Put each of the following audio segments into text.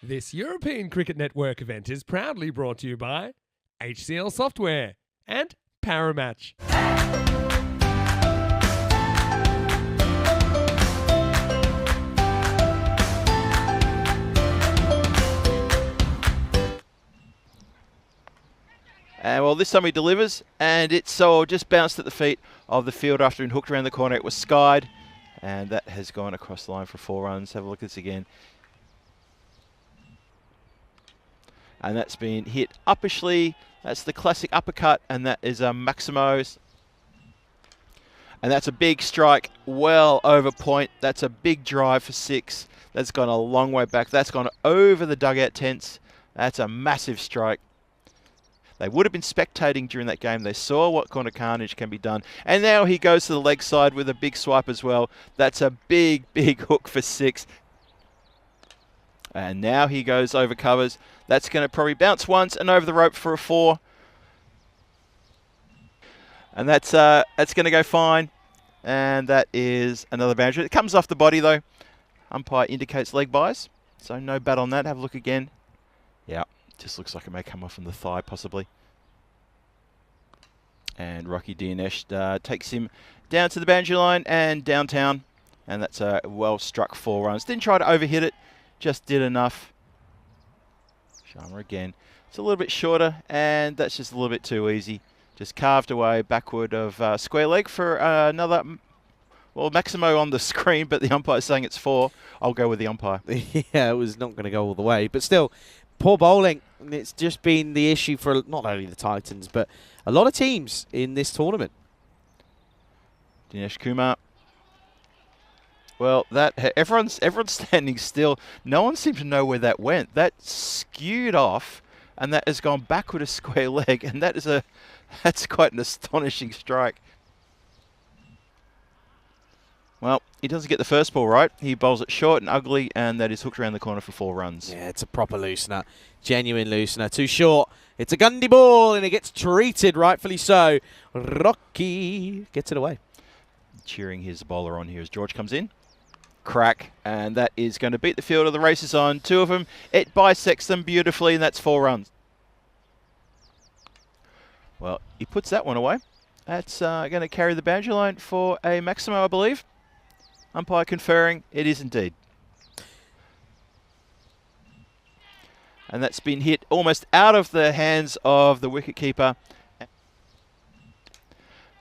This European Cricket Network event is proudly brought to you by HCL Software and Paramatch. And well, this time he delivers, and it's just bounced at the feet of the field after being hooked around the corner. It was skied, and that has gone across the line for 4 runs. Have a look at this again. And that's been hit uppishly. That's the classic uppercut, and that is a Maximo. And that's a big strike, well over point. That's a big drive for 6. That's gone a long way back. That's gone over the dugout tents. That's a massive strike. They would have been spectating during that game. They saw what kind of carnage can be done. And now he goes to the leg side with a big swipe as well. That's a big, big hook for 6. And now he goes over covers. That's going to probably bounce once and over the rope for a 4. And that's going to go fine. And that is another boundary. It comes off the body though. Umpire indicates leg buys. So no bat on that. Have a look again. Yeah, just looks like it may come off from the thigh possibly. And Rocky Dinesh takes him down to the boundary line and downtown. And that's a well struck 4 runs. Didn't try to overhit it. Just did enough. Sharma again. It's a little bit shorter, and that's just a little bit too easy. Just carved away backward of square leg for another, well, Maximo on the screen, but the umpire's saying it's 4. I'll go with the umpire. Yeah, it was not going to go all the way, but still, poor bowling. And it's just been the issue for not only the Titans, but a lot of teams in this tournament. Dinesh Kumar. Well, everyone's standing still. No one seems to know where that went. That skewed off, and that has gone backward a square leg, and that's quite an astonishing strike. Well, he doesn't get the first ball right. He bowls it short and ugly, and that is hooked around the corner for 4 runs. Yeah, it's a proper loosener. Genuine loosener. Too short. It's a Gundy ball, and it gets treated, rightfully so. Rocky gets it away. Cheering his bowler on here as George comes in. Crack, and that is going to beat the fielder. The race is on. 2 of them. It bisects them beautifully, and that's 4 runs. Well, he puts that one away. That's going to carry the boundary line for a Maximo, I believe. Umpire conferring. It is indeed. And that's been hit almost out of the hands of the wicketkeeper.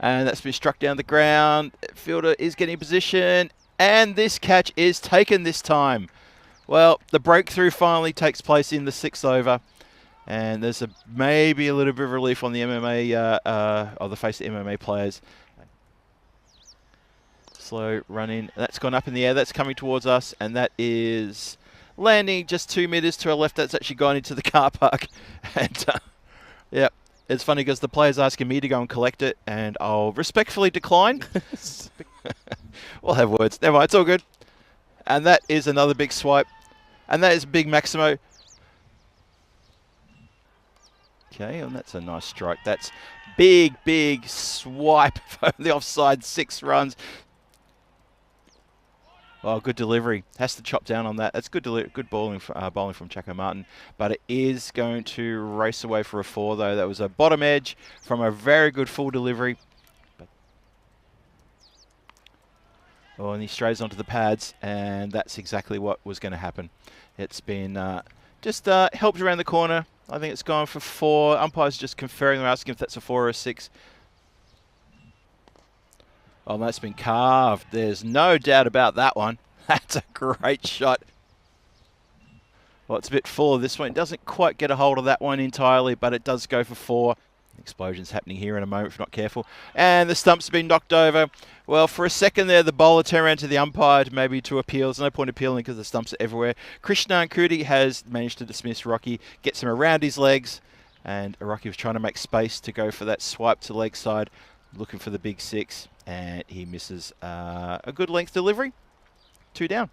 And that's been struck down the ground. Fielder is getting position. And this catch is taken this time. Well, the breakthrough finally takes place in the 6th over. And there's maybe a little bit of relief on the MMA, or the face of MMA players. Slow run in. That's gone up in the air. That's coming towards us. And that is landing just 2 meters to our left. That's actually gone into the car park. And, yeah, it's funny because the player's asking me to go and collect it. And I'll respectfully decline. We'll have words. Never mind, it's all good. And that is another big swipe. And that is big Maximo. Okay, and that's a nice strike. That's big, big swipe from the offside. 6 runs. Oh, good delivery. Has to chop down on that. That's good bowling from Chaco Martin. But it is going to race away for a 4, though. That was a bottom edge from a very good full delivery. Oh, and he strays onto the pads, and that's exactly what was going to happen. It's been just helped around the corner. I think it's gone for 4. Umpires just conferring. They're asking if that's a 4 or a 6. Oh, that's been carved. There's no doubt about that one. That's a great shot. Well, it's a bit full of this one. It doesn't quite get a hold of that one entirely, but it does go for 4. Explosions happening here in a moment if you're not careful. And the stump's been knocked over. Well, for a second there, the bowler turned around to the umpire maybe to appeal. There's no point appealing because the stumps are everywhere. Krishnan Kudi has managed to dismiss Rocky, gets him around his legs. And Rocky was trying to make space to go for that swipe to leg side, looking for the big 6. And he misses a good length delivery. 2 down.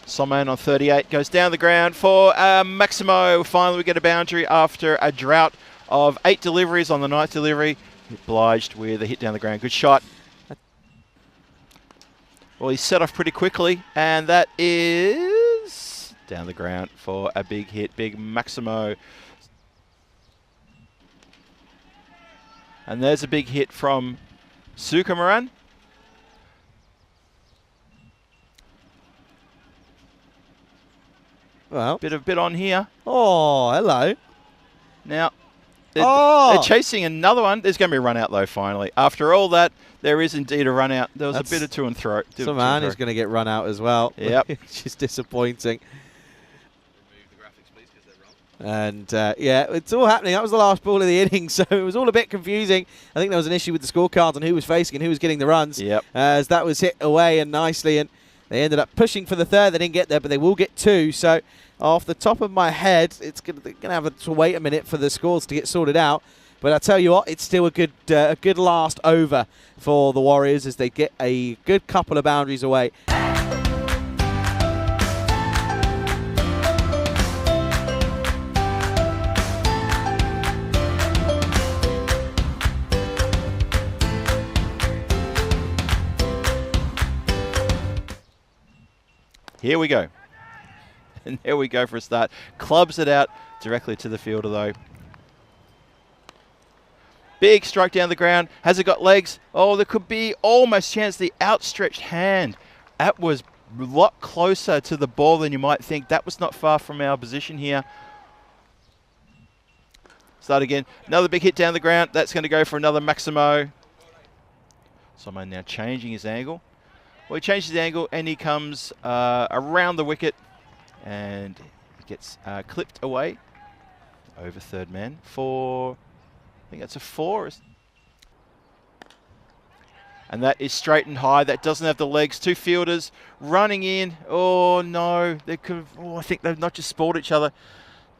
Soman on 38 goes down the ground for Maximo. Finally, we get a boundary after a drought of 8 deliveries on the 9th delivery. Obliged with a hit down the ground. Good shot. Well, he's set off pretty quickly, and that is down the ground for a big hit, big Maximo. And there's a big hit from Sukamaran. Well, Bit on here. oh, hello. Now, they're chasing another one. There's going to be a run out, though, finally. After all that, there is indeed a run out. There was a bit of to and fro. Some man is going to get run out as well. Yep. Which is disappointing. And, yeah, it's all happening. That was the last ball of the inning, so it was all a bit confusing. I think there was an issue with the scorecards on who was facing and who was getting the runs. Yep. As that was hit away and nicely, and they ended up pushing for the third. They didn't get there, but they will get two. So off the top of my head, they're going to have to wait a minute for the scores to get sorted out. But I tell you what, it's still a good last over for the Warriors as they get a good couple of boundaries away. Here we go. And there we go for a start. Clubs it out directly to the fielder, though. Big strike down the ground. Has it got legs? Oh, there could be almost chance. The outstretched hand. That was a lot closer to the ball than you might think. That was not far from our position here. Start again. Another big hit down the ground. That's going to go for another Maximo. Someone now changing his angle. Well, he changed his angle and he comes around the wicket and gets clipped away over third man for, I think that's a 4. And that is straight and high. That doesn't have the legs. Two fielders running in. Oh, no. They could have, I think they've not just spoiled each other.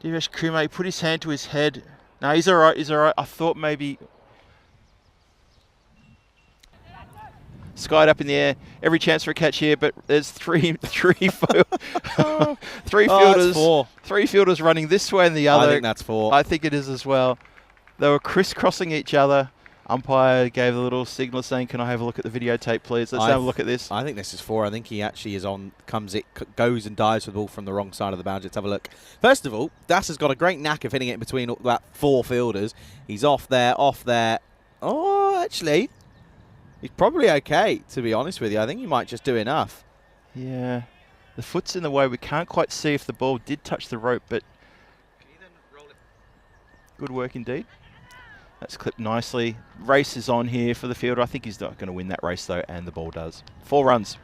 Divesh Kumar put his hand to his head. No, he's all right. He's all right. I thought maybe... Skied up in the air, every chance for a catch here, but there's three fielders running this way and the other. I think that's 4. I think it is as well. They were crisscrossing each other. Umpire gave a little signal saying, "Can I have a look at the videotape, please? Let's have a look at this." I think this is 4. I think he actually is on, goes and dives for the ball from the wrong side of the boundary. Let's have a look. First of all, Das has got a great knack of hitting it in between that 4 fielders. He's off there. Oh, actually... He's probably okay, to be honest with you. I think he might just do enough. Yeah. The foot's in the way. We can't quite see if the ball did touch the rope, but can you then roll it? Good work indeed. That's clipped nicely. Race is on here for the fielder. I think he's not going to win that race, though, and the ball does. 4 runs.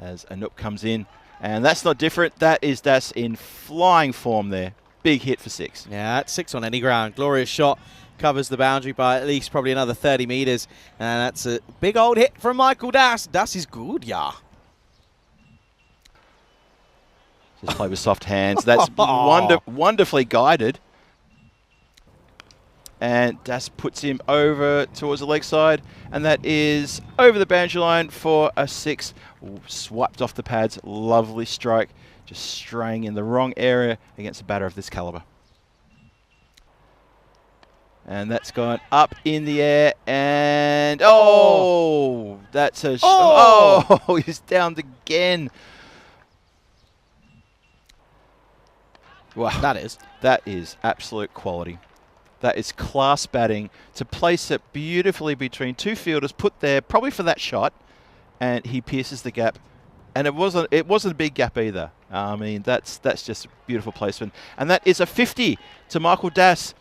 As Anup comes in. And that's not different. That is Das in flying form there. Big hit for 6. Yeah, that's 6 on any ground. Glorious shot. Covers the boundary by at least probably another 30 metres. And that's a big old hit from Michael Das. Das is good, yeah. Just play with soft hands. That's wonderfully guided. And Das puts him over towards the leg side. And that is over the boundary line for a 6. Swiped off the pads. Lovely strike. Just straying in the wrong area against a batter of this calibre. And that's gone up in the air, and that's a he's downed again. Wow, that is absolute quality. That is class batting to place it beautifully between 2 fielders, put there probably for that shot, and he pierces the gap. And it wasn't a big gap either. I mean, that's just a beautiful placement. And that is a 50 to Michael Das.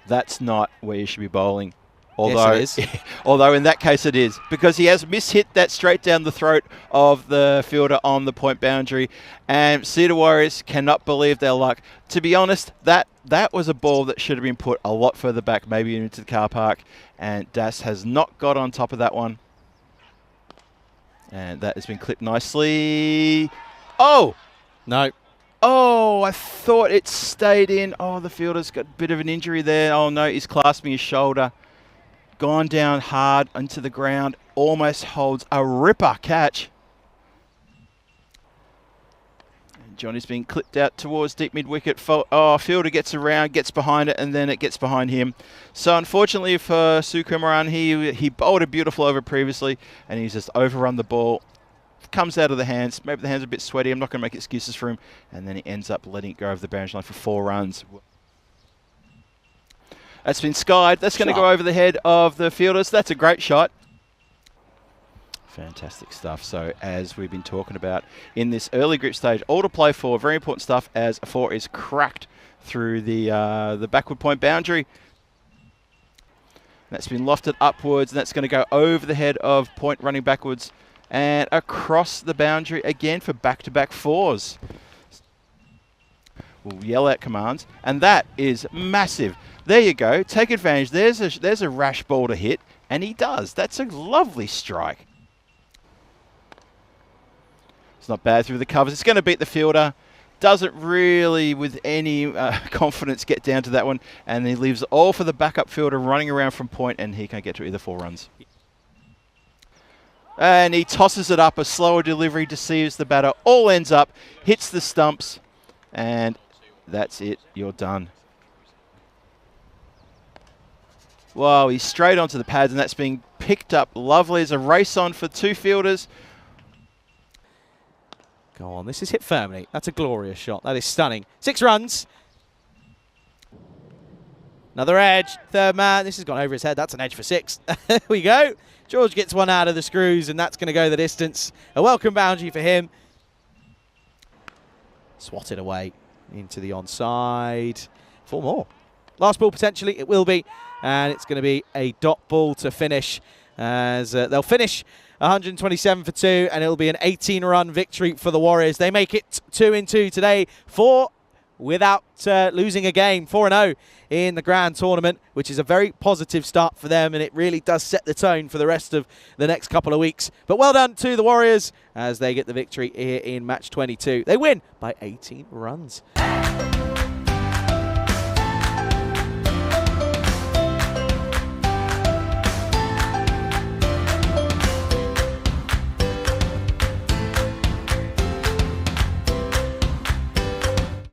That's not where you should be bowling. Although, yes, it is. Although in that case it is. Because he has mishit that straight down the throat of the fielder on the point boundary. And Cedar Warriors cannot believe their luck. To be honest, that was a ball that should have been put a lot further back, maybe into the car park. And Das has not got on top of that one. And that has been clipped nicely. Oh! No. Oh, I thought it stayed in. Oh, the fielder's got a bit of an injury there. Oh, no, he's clasping his shoulder. Gone down hard into the ground. Almost holds a ripper catch. Johnny's being clipped out towards deep mid-wicket. Fielder gets around, gets behind it, and then it gets behind him. So unfortunately for Sukumaran, he bowled a beautiful over previously, and he's just overrun the ball. Comes out of the hands. Maybe the hands are a bit sweaty. I'm not going to make excuses for him. And then he ends up letting it go over the boundary line for 4 runs. That's been skied. That's going to go over the head of the fielders. That's a great shot. Fantastic stuff. So as we've been talking about in this early group stage, all to play for. Very important stuff as a 4 is cracked through the backward point boundary. That's been lofted upwards, and that's going to go over the head of point running backwards and across the boundary again for back-to-back 4s. We'll yell out commands, and that is massive. There you go. Take advantage. There's a rash ball to hit, and he does. That's a lovely strike. It's not bad through the covers. It's going to beat the fielder. Doesn't really, with any confidence, get down to that one. And he leaves all for the backup fielder running around from point, and he can get to either 4 runs. And he tosses it up. A slower delivery deceives the batter. All ends up, hits the stumps, and that's it. You're done. Wow, he's straight onto the pads, and that's being picked up lovely. There's a race on for 2 fielders. Go on, this is hit firmly. That's a glorious shot. That is stunning. 6 runs. Another edge. 3rd man. This has gone over his head. That's an edge for 6. There we go. George gets one out of the screws, and that's going to go the distance. A welcome boundary for him. Swatted away into the onside. 4 more. Last ball potentially. It will be. And it's going to be a dot ball to finish, as they'll finish 127 for 2, and it'll be an 18-run victory for the Warriors. They make it 2-2 today, 4 without losing a game, 4-0 in the grand tournament, which is a very positive start for them, and it really does set the tone for the rest of the next couple of weeks. But well done to the Warriors as they get the victory here in match 22. They win by 18 runs.